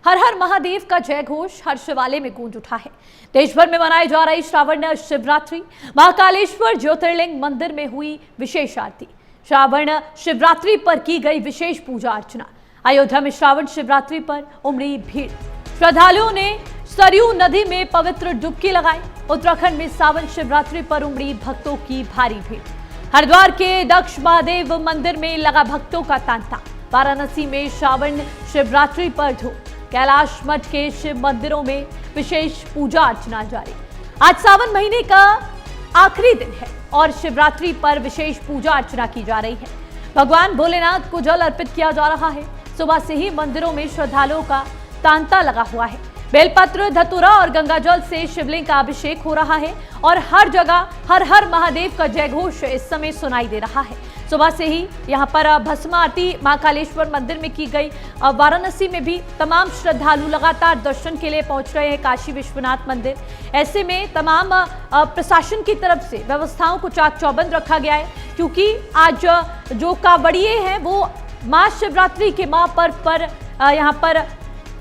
हर हर महादेव का जय घोष हर शिवालय में गूंज उठा है। देश भर में मनाई जा रही श्रावण शिवरात्रि, महाकालेश्वर ज्योतिर्लिंग मंदिर में हुई विशेष आरती। श्रावण शिवरात्रि पर की गई विशेष पूजा अर्चना। अयोध्या में श्रावण शिवरात्रि पर उमड़ी भीड़। श्रद्धालुओं ने सरयू नदी में पवित्र डुबकी लगाई। उत्तराखंड में श्रावण शिवरात्रि पर उमड़ी भक्तों की भारी भीड़। हरिद्वार के दक्ष महादेव मंदिर में लगा भक्तों का तांता। वाराणसी में श्रावण शिवरात्रि पर धूम। कैलाश मठ के शिव मंदिरों में विशेष पूजा अर्चना जारी। आज सावन महीने का आखिरी दिन है और शिवरात्रि पर विशेष पूजा अर्चना की जा रही है। भगवान भोलेनाथ को जल अर्पित किया जा रहा है। सुबह से ही मंदिरों में श्रद्धालुओं का तांता लगा हुआ है। बेलपत्र, धतूरा और गंगाजल से शिवलिंग का अभिषेक हो रहा है और हर जगह हर हर महादेव का जयघोष इस समय सुनाई दे रहा है। सुबह से ही यहाँ पर भस्म आरती महाकालेश्वर मंदिर में की गई। वाराणसी में भी तमाम श्रद्धालु लगातार दर्शन के लिए पहुंच रहे हैं काशी विश्वनाथ मंदिर। ऐसे में तमाम प्रशासन की तरफ से व्यवस्थाओं को चाक चौबंद रखा गया है, क्योंकि आज जो कांवड़िए हैं वो महाशिवरात्रि के महापर्व पर यहाँ पर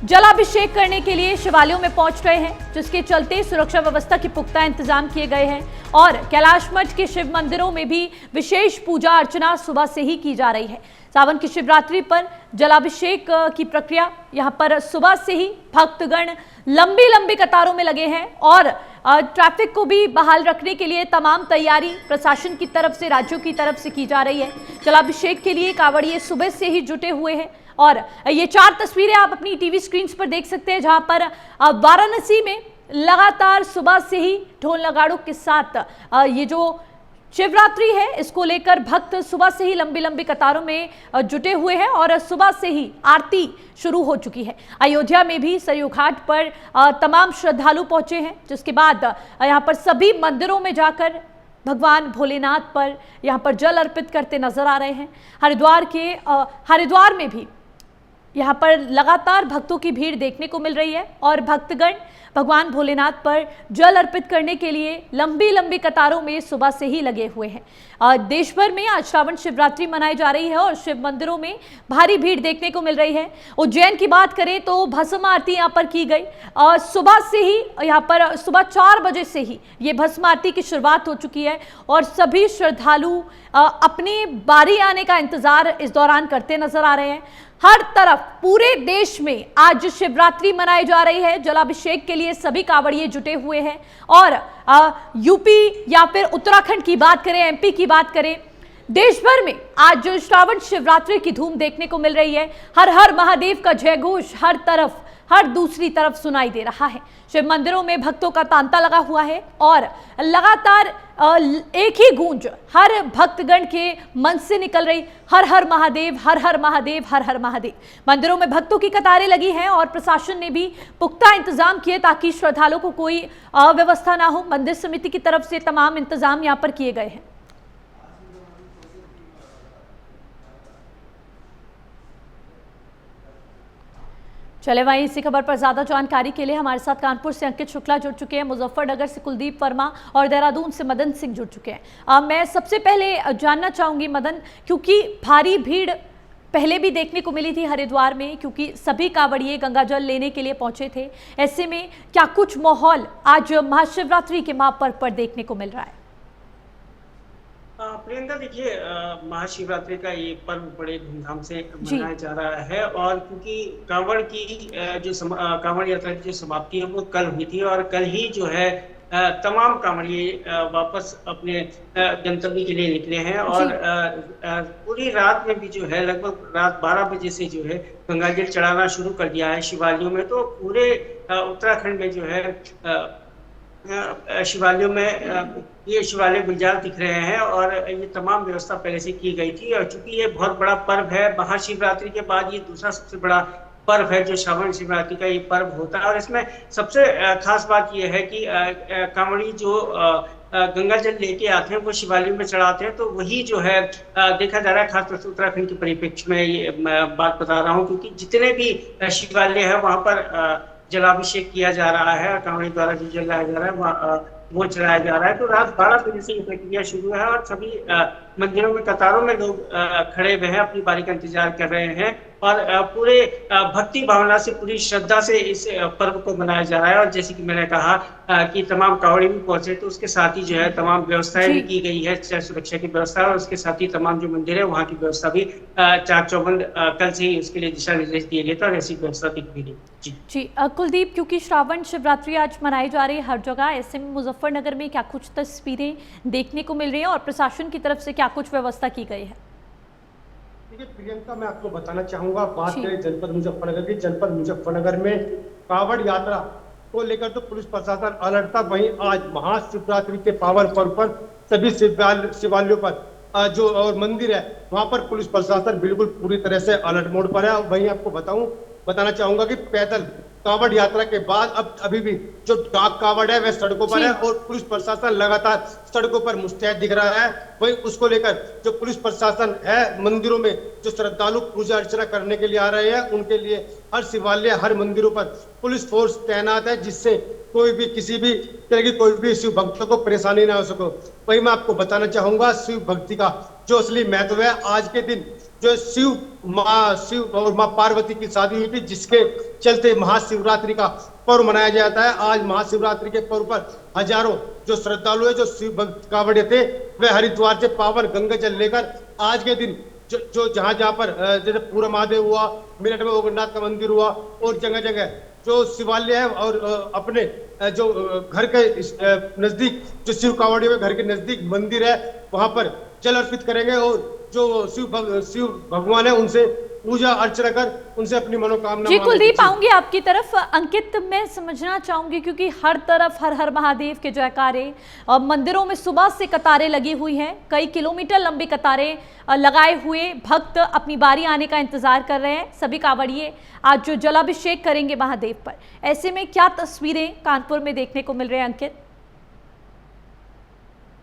जलाभिषेक करने के लिए शिवालयों में पहुंच रहे हैं, जिसके चलते सुरक्षा व्यवस्था के पुख्ता इंतजाम किए गए हैं और कैलाश मठ के शिव मंदिरों में भी विशेष पूजा अर्चना सुबह से ही की जा रही है। सावन की शिवरात्रि पर जलाभिषेक की प्रक्रिया यहाँ पर सुबह से ही भक्तगण लंबी लंबी कतारों में लगे हैं और ट्रैफिक को भी बहाल रखने के लिए तमाम तैयारी प्रशासन की तरफ से, राज्यों की तरफ से की जा रही है। जलाभिषेक के लिए कांवड़िए सुबह से ही जुटे हुए हैं और ये 4 तस्वीरें आप अपनी टीवी स्क्रीन पर देख सकते हैं, जहां पर वाराणसी में लगातार सुबह से ही ढोल नगाड़ों के साथ ये जो शिवरात्रि है इसको लेकर भक्त सुबह से ही लंबी लंबी कतारों में जुटे हुए हैं और सुबह से ही आरती शुरू हो चुकी है। अयोध्या में भी सरयू घाट पर तमाम श्रद्धालु पहुंचे हैं, जिसके बाद यहाँ पर सभी मंदिरों में जाकर भगवान भोलेनाथ पर यहाँ पर जल अर्पित करते नजर आ रहे हैं। हरिद्वार में भी यहाँ पर लगातार भक्तों की भीड़ देखने को मिल रही है और भक्तगण भगवान भोलेनाथ पर जल अर्पित करने के लिए लंबी लंबी कतारों में सुबह से ही लगे हुए हैं। देश भर में आज श्रावण शिवरात्रि मनाई जा रही है और शिव मंदिरों में भारी भीड़ देखने को मिल रही है। उज्जैन की बात करें तो भस्म आरती यहाँ पर की गई और सुबह से ही यहाँ पर सुबह 4 बजे से ही ये भस्म आरती की शुरुआत हो चुकी है और सभी श्रद्धालु अपनी बारी आने का इंतजार इस दौरान करते नजर आ रहे हैं। हर तरफ पूरे देश में आज शिवरात्रि मनाई जा रही है। जलाभिषेक के लिए सभी कांवड़िए जुटे हुए हैं और यूपी या फिर उत्तराखंड की बात करें, एमपी की बात करें, देश भर में आज श्रावण शिवरात्रि की धूम देखने को मिल रही है। हर हर महादेव का जयघोष हर तरफ, हर दूसरी तरफ सुनाई दे रहा है। शिव मंदिरों में भक्तों का तांता लगा हुआ है और लगातार एक ही गूंज हर भक्तगण के मन से निकल रही, हर हर महादेव, हर हर महादेव, हर हर महादेव। मंदिरों में भक्तों की कतारें लगी हैं और प्रशासन ने भी पुख्ता इंतजाम किए ताकि श्रद्धालुओं को कोई अव्यवस्था ना हो। मंदिर समिति की तरफ से तमाम इंतजाम यहाँ पर किए गए हैं। चले वहीं इसी खबर पर ज्यादा जानकारी के लिए हमारे साथ कानपुर से अंकित शुक्ला जुड़ चुके हैं, मुजफ्फरनगर से कुलदीप वर्मा और देहरादून से मदन सिंह जुड़ चुके हैं। मैं सबसे पहले जानना चाहूंगी मदन, क्योंकि भारी भीड़ पहले भी देखने को मिली थी हरिद्वार में, क्योंकि सभी कांवड़िए गंगाजल लेने के लिए पहुंचे थे, ऐसे में क्या कुछ माहौल आज महाशिवरात्रि के महापर्व पर देखने को मिल रहा है? प्रियंका, देखिए, महाशिवरात्रि का ये पर्व बड़े धूमधाम से मनाया जा रहा है और क्योंकि कांवड़ की कांवड़ यात्रा की जो समाप्ति है वो कल हुई थी और कल ही जो है तमाम कांवड़िए वापस अपने गंतव्य के लिए निकले हैं और पूरी रात में भी जो है लगभग रात 12 बजे से जो है गंगाजल चढ़ाना शुरू कर दिया है शिवालयों में। तो पूरे उत्तराखंड में जो है शिवालयों में ये शिवालय गुलजार दिख रहे हैं और ये तमाम व्यवस्था पहले से की गई थी। और चूंकि ये बहुत बड़ा पर्व है, महाशिवरात्रि के बाद ये दूसरा सबसे बड़ा पर्व है जो श्रावण शिवरात्रि का ये पर्व होता है और इसमें सबसे खास बात ये है कि कांवड़ी जो गंगा जल लेके आते हैं वो शिवालयों में चढ़ाते हैं, तो वही जो है देखा जा रहा है। खासतौर से उत्तराखंड के परिप्रेक्ष्य में ये बात बता रहा हूँ, क्योंकि जितने भी शिवालय है वहाँ पर जलाभिषेक किया जा रहा है, कांवड़ी द्वारा जो जलाया जा रहा है वो चलाया जा रहा है। तो रात 12 बजे से ये प्रक्रिया शुरू है और सभी मंदिरों में कतारों में लोग खड़े हुए हैं, अपनी बारी का इंतजार कर रहे हैं। और पूरे भक्ति भावना से, पूरी श्रद्धा से इस पर्व को मनाया जा रहा है। और जैसे कि मैंने कहा कि तमाम कांवड़ी भी पहुंचे, तो उसके साथ ही जो है तमाम व्यवस्थाएं भी जी की गई है, चाहे सुरक्षा की व्यवस्था, और उसके साथ ही तमाम जो मंदिर है वहाँ की व्यवस्था भी चाक चौबंद कल से ही उसके लिए दिशा निर्देश दिए गए थे और ऐसी व्यवस्था दिख भी रही। जी जी कुलदीप, क्योंकि श्रावण शिवरात्रि आज मनाई जा रही है हर जगह, ऐसे में मुजफ्फरनगर में क्या कुछ तस्वीरें देखने को मिल रही हैं और प्रशासन की तरफ से क्या कुछ व्यवस्था की गई है? देखिए प्रियंका, मैं आपको बताना चाहूंगा, बात जी करें जनपद मुजफ्फरनगर की, जनपद मुजफ्फरनगर में कांवड़ यात्रा को लेकर तो पुलिस प्रशासन अलर्ट था। वहीं आज महाशिवरात्रि के पावन पर्व पर सभी शिवालयों पर जो और मंदिर है वहां पर पुलिस प्रशासन बिल्कुल पूरी तरह से अलर्ट मोड पर है। और वहीं आपको बताना चाहूंगा कि पैदल कांवड़ यात्रा के बाद अब अभी भी जो डाक कांवड़ है वह सड़कों पर जी है और पुलिस प्रशासन लगातार सड़कों पर मुस्तैद दिख रहा है। वहीं उसको लेकर जो पुलिस प्रशासन है, मंदिरों में जो श्रद्धालु पूजा अर्चना करने के लिए आ रहे हैं उनके लिए हर शिवालय, हर मंदिरों पर पुलिस फोर्स तैनात है, जिससे कोई भी किसी भी तरह की कोई भी शिव भक्तों को परेशानी ना हो सको। वही मैं आपको बताना चाहूंगा, शिव भक्ति का जो असली महत्व है, आज के दिन जो शिव और माँ पार्वती की शादी हुई थी, जिसके चलते महाशिवरात्रि का पर्व मनाया जाता है। आज महाशिवरात्रि के पर्व पर हजारों जो श्रद्धालु है, जो शिव भक्त कांवड़िए थे, वे हरिद्वार से पावन गंगा जल लेकर आज के दिन जो जहां पर जैसे पूरा महादेव हुआ, मेरठ में ओगरनाथ का मंदिर हुआ और जगह जगह जो शिवालय है और अपने जो घर के नजदीक जो शिव कांवड़ियों के घर के नजदीक मंदिर है वहां पर जल अर्पित करेंगे और जो शिव भगवान है उनसे पूजा अर्चना कर उनसे अपनी मनोकामना। जी कुलदीप, आऊंगी आपकी तरफ। अंकित, मैं समझना चाहूंगी, क्योंकि हर तरफ हर हर महादेव के जयकारे और मंदिरों में सुबह से कतारें लगी हुई हैं, कई किलोमीटर लंबी कतारें लगाए हुए भक्त अपनी बारी आने का इंतजार कर रहे हैं। सभी कांवड़िए आज जो जलाभिषेक करेंगे महादेव पर, ऐसे में क्या तस्वीरें कानपुर में देखने को मिल रहे हैं अंकित?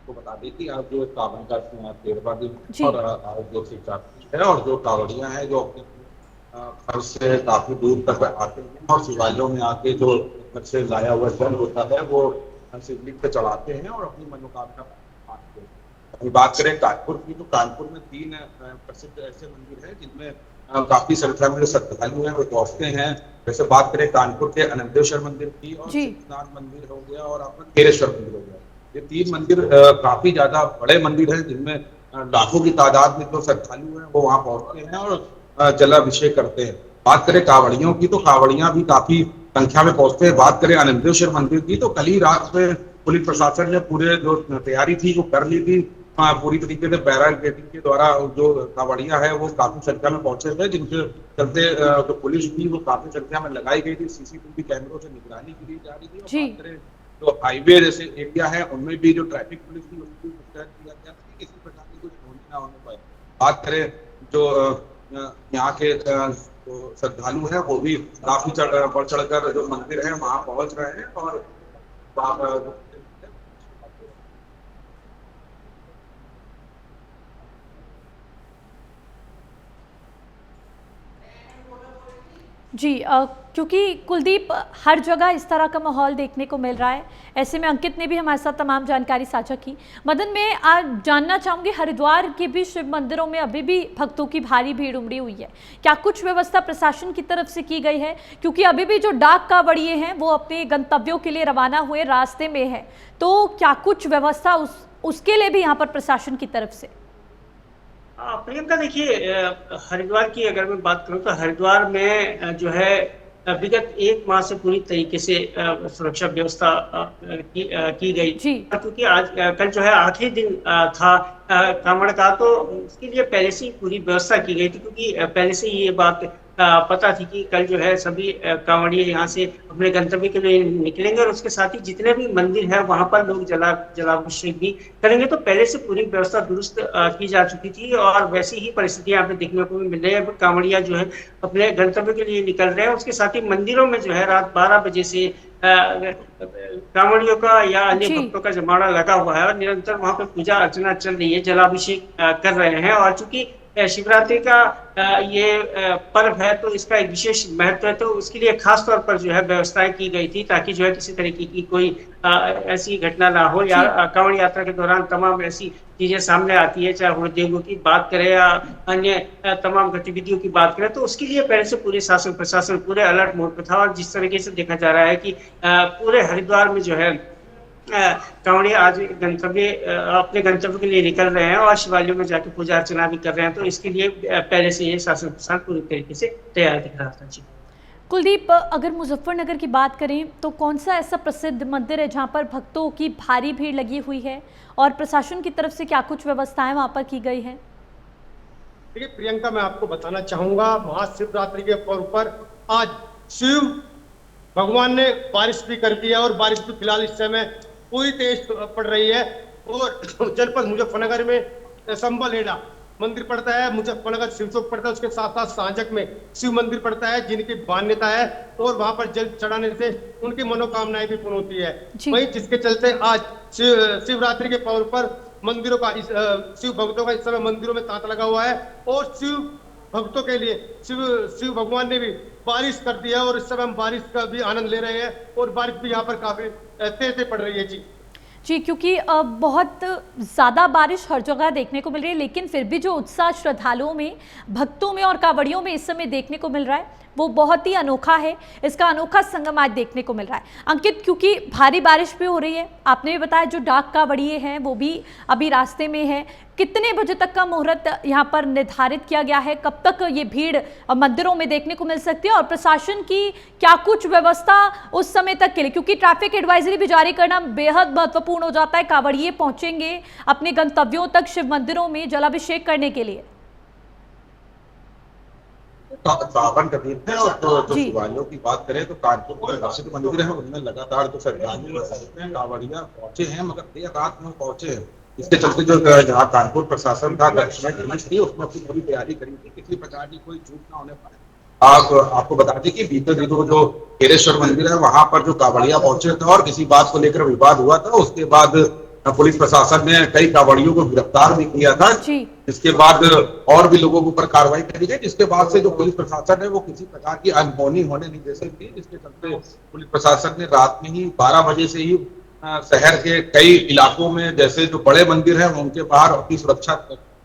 को बता दें कि आज जो सावन का 13वां दिन और आज जो शिवरात्रि है और जो कांवड़ियां हैं जो अपने घर से काफी दूर तक आते हैं और शिवालयों में आके जो घर से लाया हुआ जल होता है वो शिवलिंग पे चढ़ाते हैं और अपनी मनोकामना मांगते हैं। अभी बात करें कानपुर की, तो कानपुर में 3 प्रसिद्ध ऐसे मंदिर हैं जिनमें काफी संख्या में जो श्रद्धालु हैं वो पहुंचते हैं। जैसे बात करें कानपुर के अनंतेश्वर मंदिर की, और सिद्धनाथ मंदिर हो गया और अपना खेरेश्वर मंदिर हो गया। ये 3 मंदिर काफी ज्यादा बड़े मंदिर हैं जिनमें लाखों की तादाद में जो श्रद्धालु हैं वो वहां पहुंचते हैं और जलाभिषेक करते हैं। बात करें कांवड़ियों की, तो कांवड़ियां भी काफी संख्या में पहुंचते हैं। बात करें अनंतेश्वर मंदिर की, तो कल ही रात में पुलिस प्रशासन ने पूरे जो तैयारी थी वो कर ली थी। पूरी तरीके से बैरिकेडिंग के द्वारा जो कांवड़ियां है वो काफी संख्या में पहुंचे थे, जिनके चलते जो पुलिस थी वो काफी संख्या में लगाई गई थी। सीसीटीवी कैमरों से निगरानी की जा रही थी। और बात करें तो हाईवे जैसे एरिया है उनमें भी जो ट्रैफिक पुलिस थी उसको मुस्तैद किया गया था कि किसी प्रकार की कुछ होने ना होने पाए। बात करें जो यहाँ के जो श्रद्धालु हैं वो भी काफी बढ़ चढ़कर जो मंदिर है वहां पहुंच रहे हैं और वहां जी क्योंकि कुलदीप हर जगह इस तरह का माहौल देखने को मिल रहा है, ऐसे में अंकित ने भी हमारे साथ तमाम जानकारी साझा की। मदन, मैं आज जानना चाहूँगी, हरिद्वार के भी शिव मंदिरों में अभी भी भक्तों की भारी भीड़ उमड़ी हुई है, क्या कुछ व्यवस्था प्रशासन की तरफ से की गई है? क्योंकि अभी भी जो डाक कांवड़िए हैं वो अपने गंतव्यों के लिए रवाना हुए रास्ते में है, तो क्या कुछ व्यवस्था उसके लिए भी यहाँ पर प्रशासन की तरफ से? प्रियंका, देखिए हरिद्वार की अगर मैं बात करूं तो हरिद्वार में जो है विगत 1 माह से पूरी तरीके से सुरक्षा व्यवस्था की गई, क्योंकि आज कल जो है आखिरी दिन था कांवड़ का, तो उसके लिए पहले से ही पूरी व्यवस्था की गई थी। क्योंकि पहले से ये बात पता थी कि कल जो है सभी कांवड़िए यहाँ से अपने गंतव्य के लिए निकलेंगे और उसके साथ ही जितने भी मंदिर है वहां पर लोग जलाभिषेक भी करेंगे। तो पहले से पूरी व्यवस्था दुरुस्त की जा चुकी थी और वैसी ही परिस्थितियां यहाँ पे देखने को भी मिल रही है। कांवड़िया जो है अपने गंतव्य के लिए निकल रहे हैं। उसके साथ ही मंदिरों में जो है रात 12 बजे से कांवड़ियों का या अन्य भक्तों का जमावड़ा लगा हुआ है और निरंतर वहां पे पूजा अर्चना चल रही है, जलाभिषेक कर रहे हैं। और चूंकि शिवरात्रि का ये पर्व है, तो इसका एक विशेष महत्व है, तो उसके लिए खास तौर पर जो है व्यवस्थाएं की गई थी, ताकि जो है किसी तरीके की कोई ऐसी घटना ना हो, या कांवड़ यात्रा के दौरान तमाम ऐसी चीजें सामने आती है, चाहे उद्योगों की बात करें या अन्य तमाम गतिविधियों की बात करें, तो उसके लिए पहले से पूरे शासन प्रशासन पूरे अलर्ट मोड पर था। और जिस तरीके से देखा जा रहा है कि पूरे हरिद्वार में जो है कांवड़िया आज अपने गंतव्य के लिए निकल रहे हैं और शिवालयों में जाकर पूजा अर्चना भी कर रहे हैं, तो इसके लिए पहले से ये शासन प्रशासन पूरी तरीके से तैयार दिख रहा था। जी कुलदीप, अगर मुजफ्फरनगर की बात करें तो कौन सा ऐसा प्रसिद्ध मंदिर है जहां पर भक्तों की भारी भीड़ लगी हुई है, और प्रशासन की तरफ से क्या कुछ व्यवस्थाएं वहां पर की गई है? देखिए प्रियंका, मैं आपको बताना चाहूंगा, महाशिवरात्रि के पर्व पर आज शिव भगवान ने बारिश भी कर दिया, और बारिश भी फिलहाल इस समय पूरी तेज पड़ रही है। और जनपद मुजफ्फरनगर में संबलहेड़ा मंदिर पड़ता है, मुजफ्फरनगर शिव चौक पड़ता है, उसके साथ साथ सांजक में शिव मंदिर पड़ता है, जिनकी मान्यता है और वहां पर जल चढ़ाने से उनकी मनोकामनाएं भी पूर्ण होती है। वहीं जिसके चलते आज शिवरात्रि के पर्व पर मंदिरों का शिव भक्तों का इस समय मंदिरों में तांता लगा हुआ है, और शिव भक्तों के लिए शिव भगवान ने भी बारिश कर दिया है, और इस समय हम बारिश का भी आनंद ले रहे हैं, और बारिश भी यहाँ पर काफी तेज पड़ रही है। जी, क्योंकि बहुत ज़्यादा बारिश हर जगह देखने को मिल रही है, लेकिन फिर भी जो उत्साह श्रद्धालुओं में, भक्तों में और कांवड़ियों में इस समय देखने को मिल रहा है वो बहुत ही अनोखा है। इसका अनोखा संगम आज देखने को मिल रहा है। अंकित, क्योंकि भारी बारिश भी हो रही है, आपने भी बताया जो डाक कांवड़िए हैं वो भी अभी रास्ते में है, कितने बजे तक का मुहूर्त यहाँ पर निर्धारित किया गया है, कब तक ये भीड़ मंदिरों में देखने को मिल सकती है, और प्रशासन की क्या कुछ व्यवस्था उस समय तक के लिए, क्योंकि ट्रैफिक एडवाइजरी भी जारी करना बेहद महत्वपूर्ण हो जाता है, कांवड़िए पहुंचेंगे अपने गंतव्यों तक शिव मंदिरों में जलाभिषेक करने के लिए? सावन का दिन है, और जो शिवालयों की बात करें तो कानपुर में प्रसिद्ध मंदिर है, उनमें लगातार जो श्रद्धालु कांवड़िया पहुंचे हैं, मगर देर रात में पहुंचे हैं। इसके चलते जो जहाँ कानपुर प्रशासन था, पुलिस थी, उसने अपनी पूरी तैयारी करी थी, किसी प्रकार की कोई चूक ना होने पाए। आपको बता दें कि बीते दिनों जो केरेश्वर मंदिर है वहां पर जो कांवड़िया पहुंचे थे और किसी बात को लेकर विवाद हुआ था, उसके बाद पुलिस प्रशासन ने कई कांवड़ियों को गिरफ्तार भी किया था। इसके बाद और भी लोगों के ऊपर कार्रवाई करी गई, जिसके बाद से जो पुलिस प्रशासन है वो किसी प्रकार की अनहोनी होने नहीं दे सकती, जिसके चलते पुलिस प्रशासन ने रात में ही 12 बजे से ही शहर के कई इलाकों में, जैसे जो बड़े मंदिर हैं उनके बाहर अपनी सुरक्षा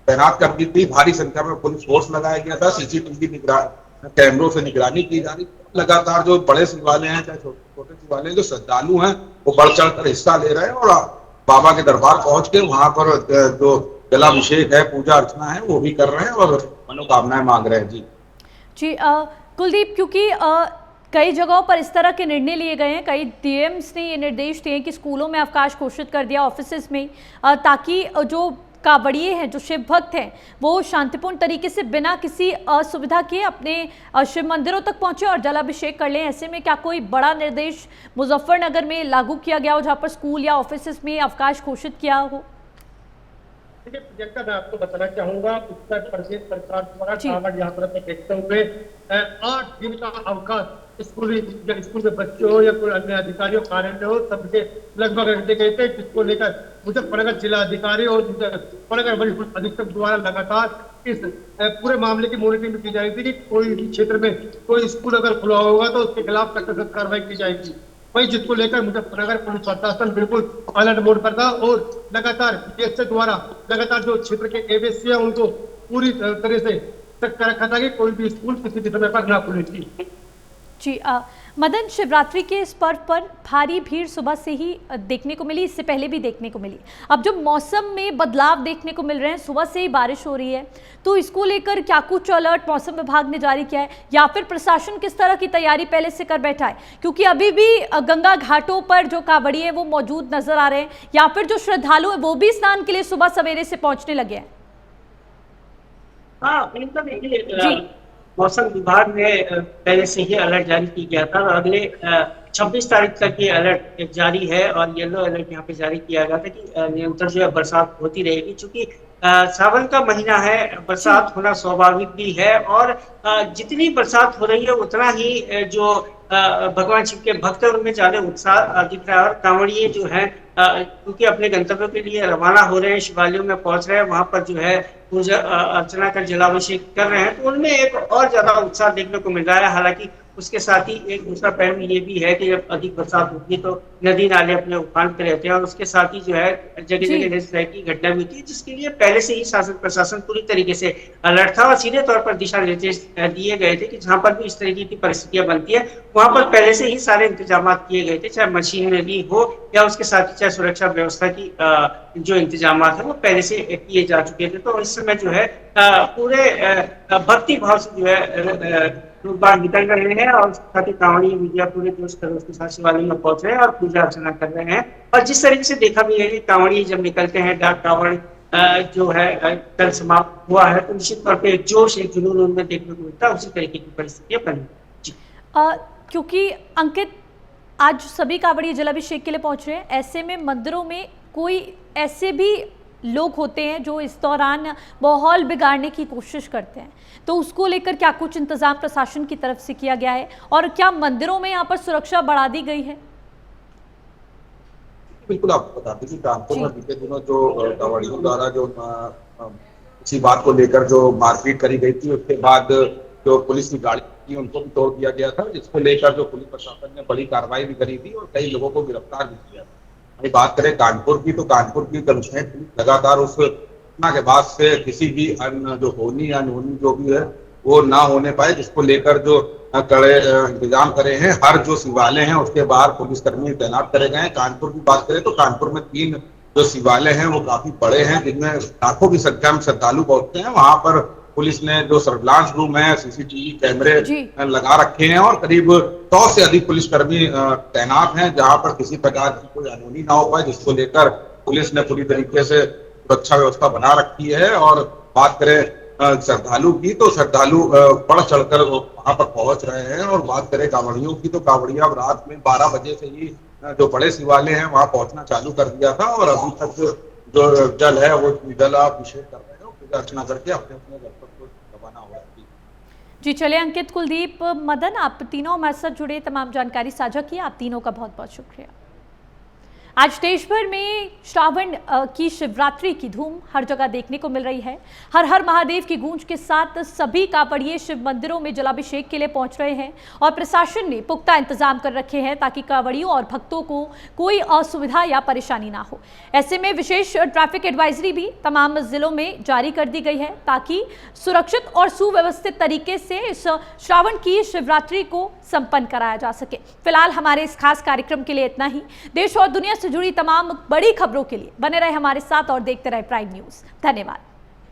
तैनात कर दी थी। भारी संख्या में पुलिस फोर्स लगाया गया था, सीसीटीवी कैमरों से निगरानी की जा रही। लगातार जो बड़े शिवालय हैं चाहे छोटे शिवालय, जो श्रद्धालु हैं वो बढ़ चढ़ कर हिस्सा ले रहे हैं, और बाबा के दरबार पहुंच के वहां पर जो जलाभिषेक है, पूजा अर्चना है, वो भी कर रहे हैं और मनोकामनाएं मांग रहे हैं। जी कुलदीप, क्योंकि कई जगहों पर इस तरह के निर्णय लिए गए हैं, कई डीएम्स ने ये निर्देश दिए कि स्कूलों में अवकाश घोषित कर दिया, ऑफिसेज में, ताकि जो कांवड़िए हैं, जो शिव भक्त हैं, वो शांतिपूर्ण तरीके से बिना किसी असुविधा के अपने शिव मंदिरों तक पहुंचे और जलाभिषेक कर लें। ऐसे में क्या कोई बड़ा निर्देश मुजफ्फरनगर में लागू किया गया हो जहां पर स्कूल या ऑफिस में अवकाश घोषित किया हो? देखिए प्रियंका, मैं आपको बताना चाहूंगा, उत्तर प्रदेश सरकार द्वारा कांवड़ यात्रा को देखते हुए 8 दिन का अवकाश स्कूल में बच्चों हो या कोई अन्य अधिकारियों कार्यालय हो, सबके लगभग घंटे गए थे, जिसको लेकर मुजफ्फरनगर जिला अधिकारी और मुजफ्फरनगर वरिष्ठ अधीक्षक द्वारा लगातार इस पूरे मामले की मॉनिटरिंग की जा रही थी कि कोई भी क्षेत्र में कोई स्कूल अगर खुला होगा तो उसके खिलाफ सख्त कार्रवाई की जाएगी। वही जिसको लेकर मुजफ्फरनगर पुलिस प्रशासन बिल्कुल अलर्ट मोड पर था, और लगातार डीएसए द्वारा लगातार जो क्षेत्र के एबीसी है उनको पूरी तरह से सख्त रखा था कि कोई भी स्कूल किसी भी समय पर ना खुले। जी मदन, शिवरात्रि के इस पर्व पर भारी भीड़ सुबह से ही देखने को मिली, इससे पहले भी देखने को मिली। अब जो मौसम में बदलाव देखने को मिल रहे हैं, सुबह से ही बारिश हो रही है, तो इसको लेकर क्या कुछ अलर्ट मौसम विभाग ने जारी किया है, या फिर प्रशासन किस तरह की तैयारी पहले से कर बैठा है? क्योंकि अभी भी गंगा घाटों पर जो कांवड़िए हैं वो मौजूद नजर आ रहे हैं, या फिर जो श्रद्धालु हैं वो भी स्नान के लिए सुबह सवेरे से पहुंचने लगे हैं। हाँ, बिल्कुल। मौसम विभाग ने पहले से ही अलर्ट जारी की गया था, और अगले 26 तारीख तक ये अलर्ट जारी है, और येलो अलर्ट यहाँ पे जारी किया गया था कि निरंतर जो है बरसात होती रहेगी। चूंकि सावन का महीना है, बरसात होना स्वाभाविक भी है, और जितनी बरसात हो रही है उतना ही जो भगवान शिव के भक्त हैं उनमें ज्यादा उत्साह दिख रहा है। और कांवड़िए जो है क्योंकि अपने गंतव्य के लिए रवाना हो रहे हैं, शिवालयों में पहुंच रहे हैं, वहां पर जो है पूजा अर्चना कर जलाभिषेक कर रहे हैं, तो उनमें एक और ज्यादा उत्साह देखने को मिल रहा है। हालांकि उसके साथ ही एक दूसरा पहलू ये भी है कि जब अधिक बरसात होती है तो नदी नाले अपने उफान पे रहते हैं, और उसके साथ ही जो है जगह जगह इस तरह की घटना भी होती है, जिसके लिए पहले से ही शासन प्रशासन पूरी तरीके से अलर्ट था और सीधे तौर पर दिशा निर्देश दिए गए थे कि जहां पर भी इस तरीके की परिस्थितियां बनती है वहां पर पहले से ही सारे इंतजाम किए गए थे, चाहे मशीनरी हो या उसके साथ ही चाहे सुरक्षा व्यवस्था की जो इंतजाम है वो पहले से किए जा चुके थे। तो इस समय जो है पूरे भक्ति भाव से जो है बाहर निकल रहे हैं और साथ ही कांवड़िए मीडिया पूरे जोश खरोश के साथ शिवालय में पहुंच रहे हैं और पूजा अर्चना कर रहे हैं। और जिस तरीके से देखा भी है कि कांवड़िए जब निकलते हैं, डाक कांवड़ जो है कल समाप्त हुआ है, तो निश्चित तौर पर एक जोश एक जुनून उनमें देखने को मिलता है। उसी तरीके की परिस्थितियां बनी। क्योंकि अंकित आज सभी कांवड़िए जलाभिषेक के लिए पहुंच रहे हैं, ऐसे में मंदिरों में कोई ऐसे भी लोग होते हैं जो इस दौरान माहौल बिगाड़ने की कोशिश करते हैं, तो उसको लेकर क्या कुछ इंतजाम प्रशासन की तरफ से किया गया है और क्या मंदिरों में यहाँ पर सुरक्षा बढ़ा दी गई है? बिल्कुल, आपको बता दें कि कानपुर में बीते दिनों जो कांवड़ियों द्वारा जो इसी बात को लेकर जो मारपीट करी गई थी, उसके बाद जो पुलिस की गाड़ी थी उनको भी तोड़ दिया गया था, जिसको लेकर जो पुलिस प्रशासन ने बड़ी कार्रवाई भी करी थी और कई लोगों को गिरफ्तार भी किया था। वही बात करें कानपुर की, तो कानपुर की कमिश्नरेट पुलिस लगातार उस घटना के बाद से किसी भी जो होनी या अनहोनी जो भी है वो ना होने पाए, जिसको लेकर जो कड़े इंतजाम करे हैं। हर जो शिवालय हैं उसके बाहर पुलिसकर्मी तैनात करे गए हैं। कानपुर की बात करें तो कानपुर में 3 जो शिवालय हैं वो काफी बड़े हैं, जिनमें लाखों की संख्या में श्रद्धालु पहुंचते हैं। वहां पर पुलिस ने जो सर्विलांस रूम है, सीसीटीवी कैमरे लगा रखे हैं और करीब 100 से अधिक पुलिसकर्मी तैनात हैं, जहां पर किसी प्रकार की कोई अनहोनी ना हो पाए, जिसको लेकर पुलिस ने पूरी तरीके से सुरक्षा व्यवस्था बना रखी है। और बात करें श्रद्धालु की, तो श्रद्धालु बढ़ चढ़कर वहां पर पहुंच रहे हैं। और बात करें कांवड़ियों की, तो कांवड़िया रात में 12 बजे से ही जो बड़े शिवालय हैं वहां पहुंचना चालू कर दिया था और अभी तक जो जल है वो जलाभिषेक कर रहे हैं, पूजा अर्चना करके अपने अपने घर पर रवाना हो रहे हैं। जी चले अंकित, कुलदीप, मदन, आप तीनों हमारे साथ जुड़े, तमाम जानकारी साझा की, आप तीनों का बहुत बहुत शुक्रिया। आज देश भर में श्रावण की शिवरात्रि की धूम हर जगह देखने को मिल रही है। हर हर महादेव की गूंज के साथ सभी कांवड़िए शिव मंदिरों में जलाभिषेक के लिए पहुंच रहे हैं और प्रशासन ने पुख्ता इंतजाम कर रखे हैं ताकि कांवड़ियों और भक्तों को कोई असुविधा या परेशानी ना हो। ऐसे में विशेष ट्रैफिक एडवाइजरी भी तमाम जिलों में जारी कर दी गई है ताकि सुरक्षित और सुव्यवस्थित तरीके से इस श्रावण की शिवरात्रि को संपन्न कराया जा सके। फिलहाल हमारे इस खास कार्यक्रम के लिए इतना ही। देश और दुनिया से जुड़ी तमाम बड़ी खबरों के लिए बने रहे हमारे साथ और देखते रहे प्राइम न्यूज़। धन्यवाद।